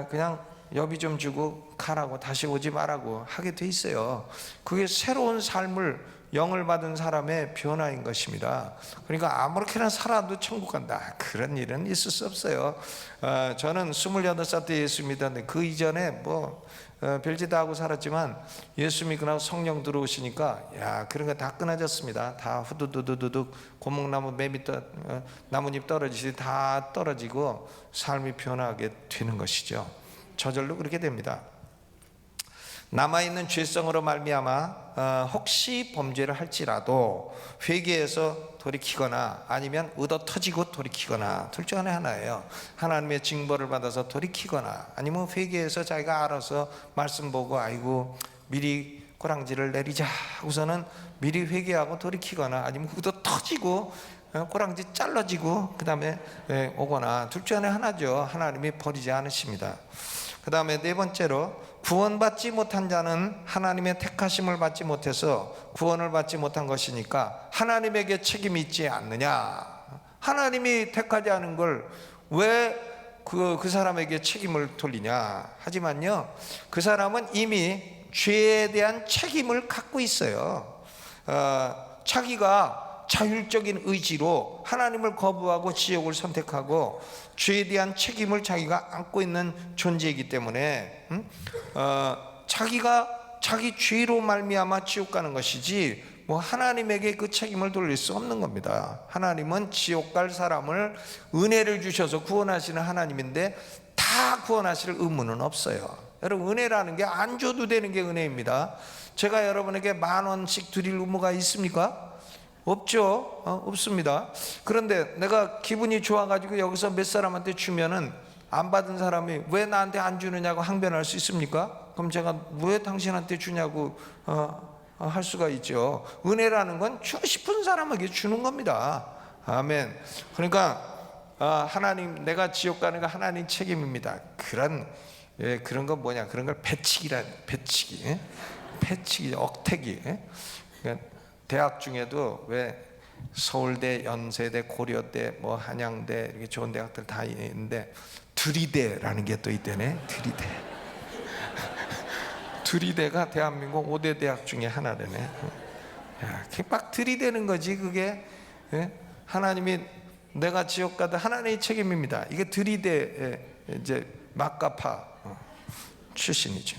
그냥 여비 좀 주고 가라고 다시 오지 말라고 하게 돼 있어요. 그게 새로운 삶을 영을 받은 사람의 변화인 것입니다. 그러니까 아무렇게나 살아도 천국 간다 그런 일은 있을 수 없어요. 저는 28살 때 예수 믿었는데 그 이전에 뭐 별짓 다 하고 살았지만 예수 믿고 나서 성령 들어오시니까 야 그런 거 다 끊어졌습니다. 다 후두두두두둑 고목나무 매미 나뭇잎 떨어지듯이 다 떨어지고 삶이 변하게 되는 것이죠. 저절로 그렇게 됩니다. 남아있는 죄성으로 말미암아 혹시 범죄를 할지라도 회개해서 돌이키거나 아니면 얻어 터지고 돌이키거나 둘 중 하나예요. 하나님의 징벌을 받아서 돌이키거나 아니면 회개해서 자기가 알아서 말씀 보고 아이고 미리 꼬랑지를 내리자 하고서는 미리 회개하고 돌이키거나 아니면 얻어 터지고 꼬랑지 잘라지고 그 다음에 오거나 둘 중 하나죠. 하나님이 버리지 않으십니다. 그 다음에 네 번째로 구원받지 못한 자는 하나님의 택하심을 받지 못해서 구원을 받지 못한 것이니까 하나님에게 책임이 있지 않느냐. 하나님이 택하지 않은 걸 왜 그 사람에게 책임을 돌리냐. 하지만요 그 사람은 이미 죄에 대한 책임을 갖고 있어요. 자기가 자율적인 의지로 하나님을 거부하고 지옥을 선택하고 죄에 대한 책임을 자기가 안고 있는 존재이기 때문에 자기가 자기 죄로 말미암아 지옥 가는 것이지 뭐 하나님에게 그 책임을 돌릴 수 없는 겁니다. 하나님은 지옥 갈 사람을 은혜를 주셔서 구원하시는 하나님인데 다 구원하실 의무는 없어요. 여러분 은혜라는 게 안 줘도 되는 게 은혜입니다. 제가 여러분에게 10,000원씩 드릴 의무가 있습니까? 없죠. 없습니다. 그런데 내가 기분이 좋아가지고 여기서 몇 사람한테 주면은 안 받은 사람이 왜 나한테 안 주느냐고 항변할 수 있습니까? 그럼 제가 왜 당신한테 주냐고 할 수가 있죠. 은혜라는 건 주고 싶은 사람에게 주는 겁니다. 아멘. 그러니까 하나님 내가 지옥 가는 거 하나님 책임입니다. 그런 건 뭐냐? 그런 걸 배치기, 억태기. 그러니까 대학 중에도 왜 서울대, 연세대, 고려대, 뭐 한양대 이렇게 좋은 대학들 다 있는데 들이대라는 게 또 있대네. 들이대가 대한민국 5대 대학 중에 하나라네. 야, 막 들이대는 거지 그게. 하나님이 내가 지옥 가도 하나님의 책임입니다. 이게 들이대 이제 막가파 출신이죠.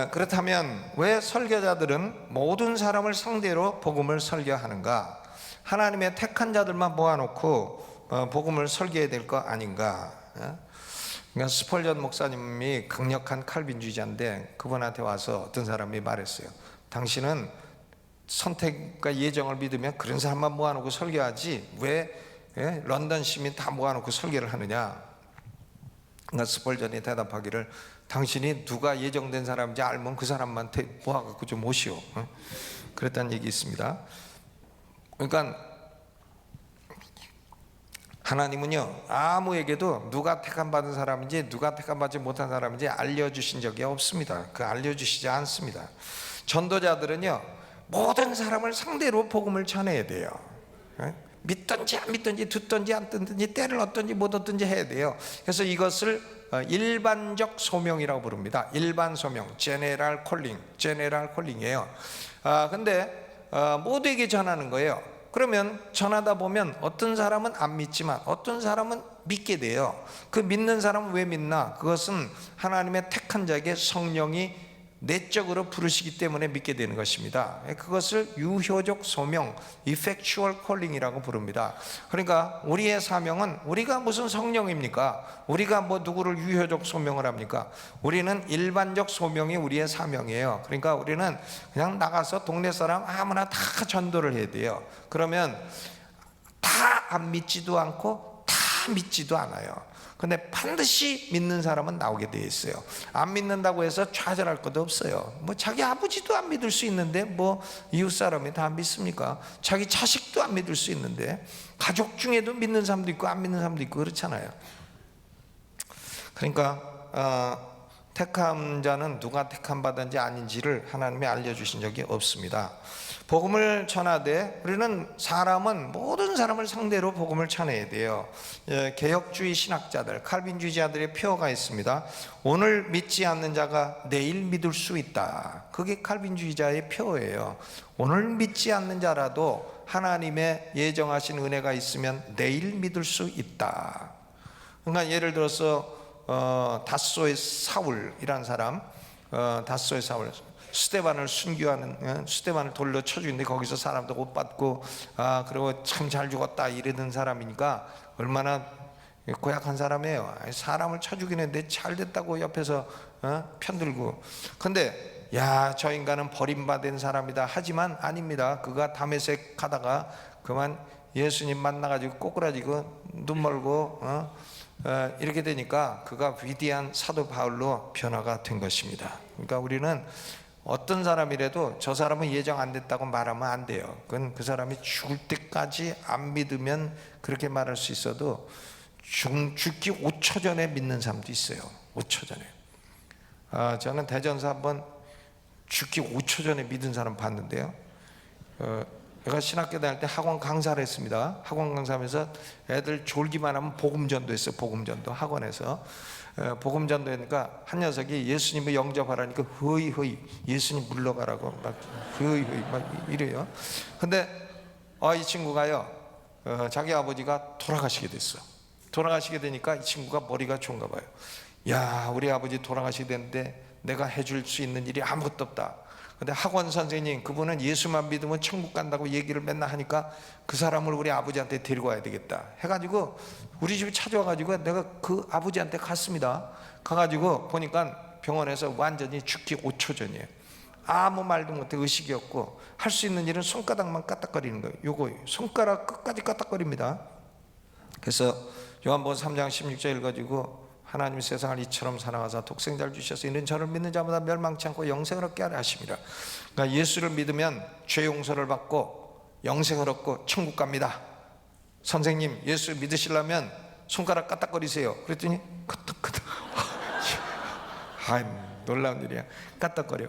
그렇다면 왜 설교자들은 모든 사람을 상대로 복음을 설교하는가? 하나님의 택한 자들만 모아놓고 복음을 설교해야 될 거 아닌가? 그러니까 스펄전 목사님이 강력한 칼빈주의자인데 그분한테 와서 어떤 사람이 말했어요. 당신은 선택과 예정을 믿으면 그런 사람만 모아놓고 설교하지 왜 런던 시민 다 모아놓고 설교를 하느냐? 그러니까 스펄전이 대답하기를 당신이 누가 예정된 사람인지 알면 그 사람한테 모아갖고 좀 오시오. 그랬다는 얘기 있습니다. 그러니까 하나님은요 아무에게도 누가 택함 받은 사람인지 누가 택함 받지 못한 사람인지 알려주신 적이 없습니다. 알려주시지 않습니다. 전도자들은요 모든 사람을 상대로 복음을 전해야 돼요. 믿든지 안 믿든지 듣든지 안 듣든지 때를 얻든지 못 얻든지 해야 돼요. 그래서 이것을 일반적 소명이라고 부릅니다. 일반 소명, 제네럴 콜링이에요. 근데 모두에게 전하는 거예요. 그러면 전하다 보면 어떤 사람은 안 믿지만 어떤 사람은 믿게 돼요. 그 믿는 사람은 왜 믿나? 그것은 하나님의 택한 자에게 성령이 내적으로 부르시기 때문에 믿게 되는 것입니다. 그것을 유효적 소명, effectual calling이라고 부릅니다. 그러니까 우리의 사명은, 우리가 무슨 성령입니까? 우리가 뭐 누구를 유효적 소명을 합니까? 우리는 일반적 소명이 우리의 사명이에요. 그러니까 우리는 그냥 나가서 동네 사람 아무나 다 전도를 해야 돼요. 그러면 다 안 믿지도 않고 다 믿지도 않아요. 근데 반드시 믿는 사람은 나오게 되어 있어요. 안 믿는다고 해서 좌절할 것도 없어요. 뭐 자기 아버지도 안 믿을 수 있는데 뭐 이웃 사람이 다 믿습니까? 자기 자식도 안 믿을 수 있는데, 가족 중에도 믿는 사람도 있고 안 믿는 사람도 있고 그렇잖아요. 그러니까 택함 자는 누가 택함 받은지 아닌지를 하나님이 알려주신 적이 없습니다. 복음을 전하되 우리는 모든 사람을 상대로 복음을 전해야 돼요. 개혁주의 신학자들, 칼빈주의자들의 표어가 있습니다. 오늘 믿지 않는 자가 내일 믿을 수 있다. 그게 칼빈주의자의 표어예요. 오늘 믿지 않는 자라도 하나님의 예정하신 은혜가 있으면 내일 믿을 수 있다. 그러니까 예를 들어서 다소의 사울이라는 사람, 다소의 사울, 스데반을 순교하는, 스데반을 돌려 쳐 죽이는데 거기서 사람도 못 받고, 그리고 참 잘 죽었다 이러던 사람이니까 얼마나 고약한 사람이에요. 사람을 쳐 죽이는데 잘 됐다고 옆에서 편들고. 근데 저 인간은 버림받은 사람이다 하지만 아닙니다. 그가 다메섹 가다가 그만 예수님 만나가지고 꼬꾸라지고 눈 멀고 이렇게 되니까 그가 위대한 사도 바울로 변화가 된 것입니다. 그러니까 우리는 어떤 사람이라도 저 사람은 예정 안 됐다고 말하면 안 돼요. 그건 그 사람이 죽을 때까지 안 믿으면 그렇게 말할 수 있어도 죽기 5초 전에 믿는 사람도 있어요. 5초 전에. 저는 대전서 한번 죽기 5초 전에 믿은 사람 봤는데요. 제가 신학교 다닐 때 학원 강사를 했습니다. 학원 강사하면서 애들 졸기만 하면 복음전도 했어요. 복음전도 학원에서 복음전도 하니까 한 녀석이 예수님을 영접하라니까 허이 예수님 물러가라고 막 허이 막 이래요. 근데 이 친구가요, 자기 아버지가 돌아가시게 됐어. 돌아가시게 되니까 이 친구가 머리가 좋은가 봐요. 우리 아버지 돌아가시게 됐는데 내가 해줄 수 있는 일이 아무것도 없다. 근데 학원 선생님, 그분은 예수만 믿으면 천국 간다고 얘기를 맨날 하니까 그 사람을 우리 아버지한테 데리고 와야 되겠다 해가지고 우리 집에 찾아와가지고 내가 그 아버지한테 갔습니다. 가가지고 보니까 병원에서 완전히 죽기 5초 전이에요. 아무 말도 못해, 의식이었고 할 수 있는 일은 손가락만 까딱거리는 거예요. 요거 손가락 끝까지 까딱거립니다. 그래서 요한복음 3장 16절 읽어가지고 하나님 세상을 이처럼 사랑하사 독생자를 주셔서 이는 저를 믿는 자마다 멸망치 않고 영생을 얻게 하려 하심이라. 그러니까 예수를 믿으면 죄 용서를 받고 영생을 얻고 천국 갑니다. 선생님, 예수 믿으시려면 손가락 까딱거리세요. 그랬더니 끄덕끄덕. 놀라운 일이야. 까딱거려.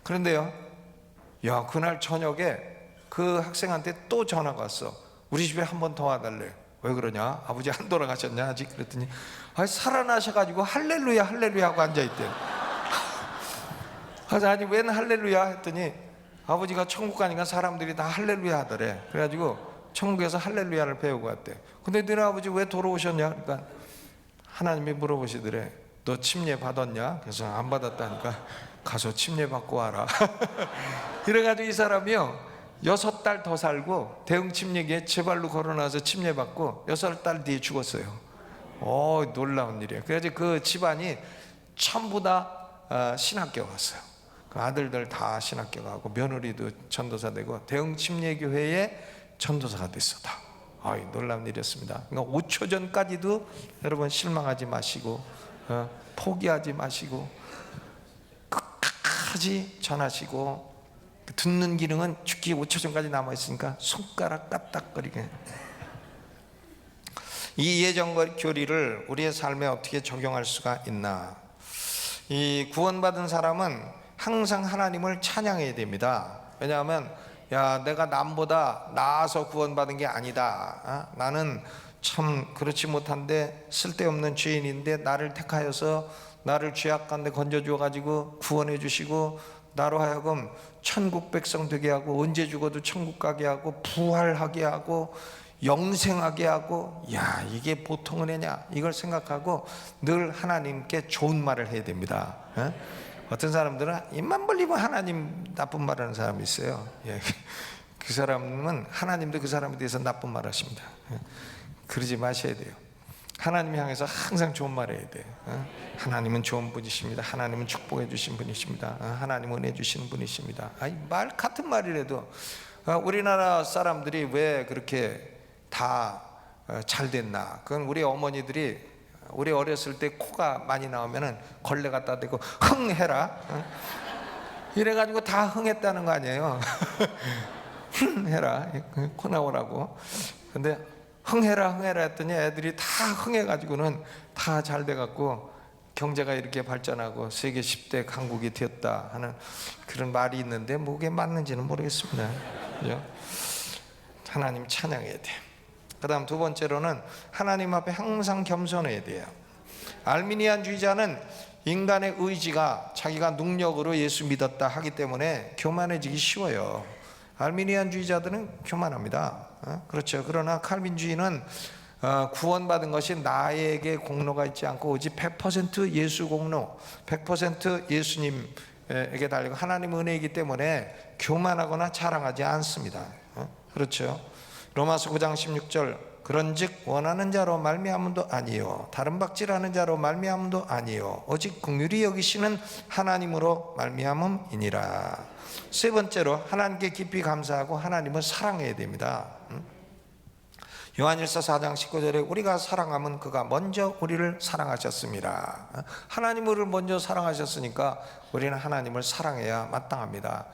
그런데요, 그날 저녁에 그 학생한테 또 전화가 왔어. 우리 집에 한 번 더 와달래. 왜 그러냐? 아버지 안 돌아가셨냐 아직? 그랬더니 살아나셔가지고 할렐루야 할렐루야 하고 앉아있대. 그래서 아니 웬 할렐루야 했더니 아버지가 천국 가니까 사람들이 다 할렐루야 하더래. 그래가지고 천국에서 할렐루야를 배우고 왔대. 근데 너네 아버지 왜 돌아오셨냐? 그러니까 하나님이 물어보시더래. 너 침례 받았냐? 그래서 안 받았다니까 가서 침례 받고 와라. 이래가지고 이 사람이요 6달 더 살고 대응 침례기에 제 발로 걸어놔서 침례받고 6달 뒤에 죽었어요. 놀라운 일이에요. 그래서 그 집안이 전부 다 신학교 갔어요. 그 아들들 다 신학교 가고 며느리도 전도사 되고 대응 침례교회의 전도사가 됐어 다. 놀라운 일이었습니다. 그러니까 5초 전까지도 여러분 실망하지 마시고 포기하지 마시고 끝까지 전하시고, 듣는 기능은 죽기 5초 전까지 남아있으니까 손가락 까딱거리게. 이 예정 교리를 우리의 삶에 어떻게 적용할 수가 있나? 이 구원받은 사람은 항상 하나님을 찬양해야 됩니다. 왜냐하면 내가 남보다 나아서 구원받은 게 아니다. 나는 참 그렇지 못한데 쓸데없는 죄인인데 나를 택하여서 나를 죄악 가운데 건져주어 가지고 구원해 주시고 나로 하여금 천국 백성 되게 하고 언제 죽어도 천국 가게 하고 부활하게 하고 영생하게 하고, 이게 보통 은혜냐 이걸 생각하고 늘 하나님께 좋은 말을 해야 됩니다. 어떤 사람들은 입만 벌리면 하나님 나쁜 말하는 사람이 있어요. 예. 그 사람은 하나님도 그 사람에 대해서 나쁜 말 하십니다. 예. 그러지 마셔야 돼요. 하나님 향해서 항상 좋은 말 해야 돼요. 하나님은 좋은 분이십니다. 하나님은 축복해 주신 분이십니다. 하나님은 은혜 주시는 분이십니다. 아니, 말 같은 말이라도 우리나라 사람들이 왜 그렇게 다 잘 됐나? 그건 우리 어머니들이 우리 어렸을 때 코가 많이 나오면은 걸레 갖다 대고 흥해라 이래가지고 다 흥했다는 거 아니에요. 흥해라 코 나오라고. 근데 흥해라 했더니 애들이 다 흥해가지고는 다 잘 돼갖고 경제가 이렇게 발전하고 세계 10대 강국이 되었다 하는 그런 말이 있는데 뭐게 맞는지는 모르겠습니다. 그죠? 하나님 찬양해야 돼요. 그 다음 두 번째로는 하나님 앞에 항상 겸손해야 돼요. 알미니안주의자는 인간의 의지가 자기가 능력으로 예수 믿었다 하기 때문에 교만해지기 쉬워요. 알미니안주의자들은 교만합니다. 그렇죠. 그러나 칼빈주의는 구원받은 것이 나에게 공로가 있지 않고 오직 100% 예수 공로, 100% 예수님에게 달리고 하나님 은혜이기 때문에 교만하거나 자랑하지 않습니다. 그렇죠. 로마서 9장 16절 그런즉 원하는 자로 말미암음도 아니요 다른 박질하는 자로 말미암음도 아니요 오직 긍휼히 여기시는 하나님으로 말미암음이니라. 세 번째로 하나님께 깊이 감사하고 하나님을 사랑해야 됩니다. 요한일서 4장 19절에 우리가 사랑하면 그가 먼저 우리를 사랑하셨습니다. 하나님을 먼저 사랑하셨으니까 우리는 하나님을 사랑해야 마땅합니다.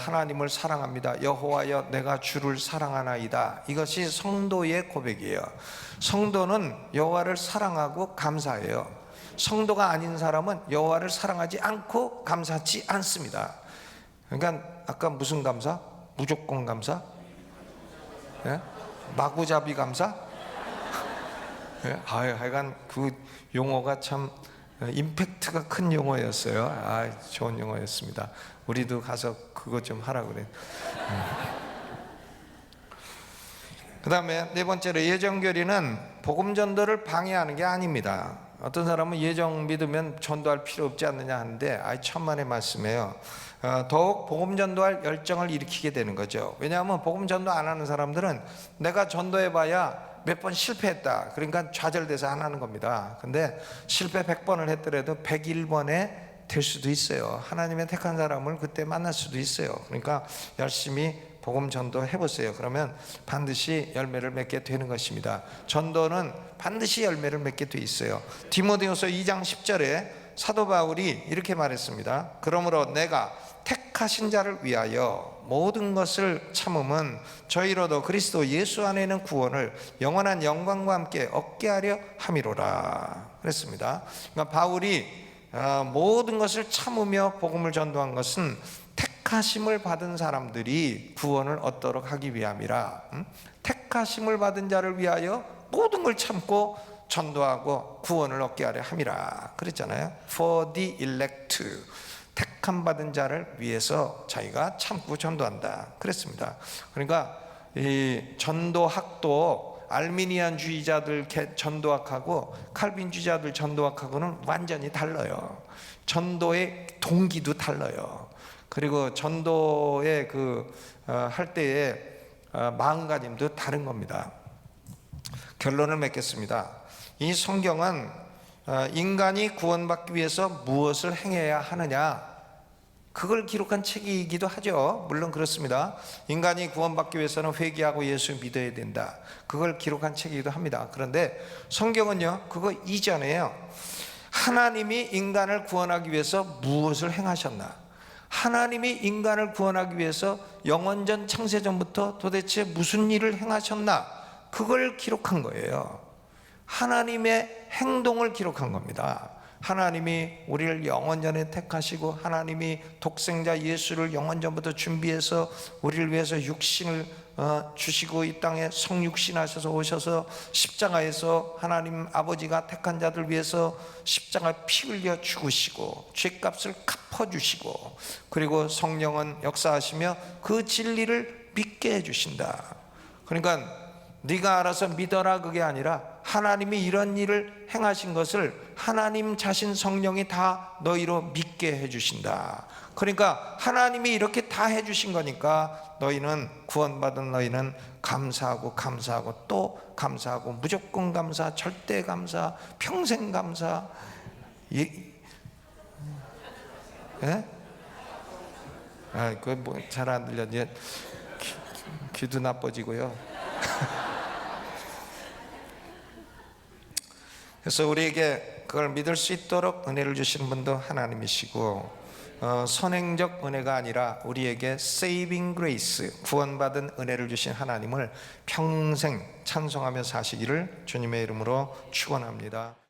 하나님을 사랑합니다. 여호와여 내가 주를 사랑하나이다. 이것이 성도의 고백이에요. 성도는 여호와를 사랑하고 감사해요. 성도가 아닌 사람은 여호와를 사랑하지 않고 감사하지 않습니다. 그러니까 아까 무슨 감사? 무조건 감사? 예? 마구잡이 감사? 예? 하여간 그 용어가 참 임팩트가 큰 용어였어요. 좋은 용어였습니다. 우리도 가서 그거 좀 하라 그래. 그 다음에 네 번째로 예정교리는 복음 전도를 방해하는 게 아닙니다. 어떤 사람은 예정 믿으면 전도할 필요 없지 않느냐 하는데 천만의 말씀이에요. 더욱 복음 전도할 열정을 일으키게 되는 거죠. 왜냐하면 복음 전도 안 하는 사람들은 내가 전도해봐야 몇 번 실패했다 그러니까 좌절돼서 안 하는 겁니다. 근데 실패 100번을 했더라도 101번에 될 수도 있어요. 하나님의 택한 사람을 그때 만날 수도 있어요. 그러니까 열심히 복음 전도 해보세요. 그러면 반드시 열매를 맺게 되는 것입니다. 전도는 반드시 열매를 맺게 돼 있어요. 디모데후서 2장 10절에 사도 바울이 이렇게 말했습니다. 그러므로 내가 택하신 자를 위하여 모든 것을 참음은 저희로도 그리스도 예수 안에 있는 구원을 영원한 영광과 함께 얻게 하려 함이로라 그랬습니다. 그러니까 바울이 모든 것을 참으며 복음을 전도한 것은 택하심을 받은 사람들이 구원을 얻도록 하기 위함이라. 택하심을 받은 자를 위하여 모든 걸 참고 전도하고 구원을 얻게 하려 함이라 그랬잖아요. For the elect, 택함 받은 자를 위해서 자기가 참고 전도한다 그랬습니다. 그러니까 이 전도학도 알미니안주의자들 전도학하고 칼빈주의자들 전도학하고는 완전히 달라요. 전도의 동기도 달라요. 그리고 전도의 할 때의 마음가짐도 다른 겁니다. 결론을 맺겠습니다. 이 성경은 인간이 구원받기 위해서 무엇을 행해야 하느냐 그걸 기록한 책이기도 하죠. 물론 그렇습니다. 인간이 구원받기 위해서는 회개하고 예수 믿어야 된다. 그걸 기록한 책이기도 합니다. 그런데 성경은요 그거 이전에요. 하나님이 인간을 구원하기 위해서 무엇을 행하셨나? 하나님이 인간을 구원하기 위해서 영원전 창세전부터 도대체 무슨 일을 행하셨나? 그걸 기록한 거예요. 하나님의 행동을 기록한 겁니다. 하나님이 우리를 영원전에 택하시고 하나님이 독생자 예수를 영원전부터 준비해서 우리를 위해서 육신을 주시고 이 땅에 성육신하셔서 오셔서 십자가에서 하나님 아버지가 택한 자들 위해서 십자가 피 흘려 죽으시고 죄값을 갚아주시고 그리고 성령은 역사하시며 그 진리를 믿게 해주신다. 그러니까 네가 알아서 믿어라 그게 아니라 하나님이 이런 일을 행하신 것을 하나님 자신 성령이 다 너희로 믿게 해주신다. 그러니까 하나님이 이렇게 다 해주신 거니까 너희는, 구원받은 너희는 감사하고 감사하고 또 감사하고 무조건 감사, 절대 감사, 평생 감사. 예? 그거 뭐 잘 안 들려. 이제 귀도 나빠지고요. 그래서 우리에게 그걸 믿을 수 있도록 은혜를 주시는 분도 하나님이시고, 선행적 은혜가 아니라 우리에게 saving grace, 구원받은 은혜를 주신 하나님을 평생 찬송하며 사시기를 주님의 이름으로 축원합니다.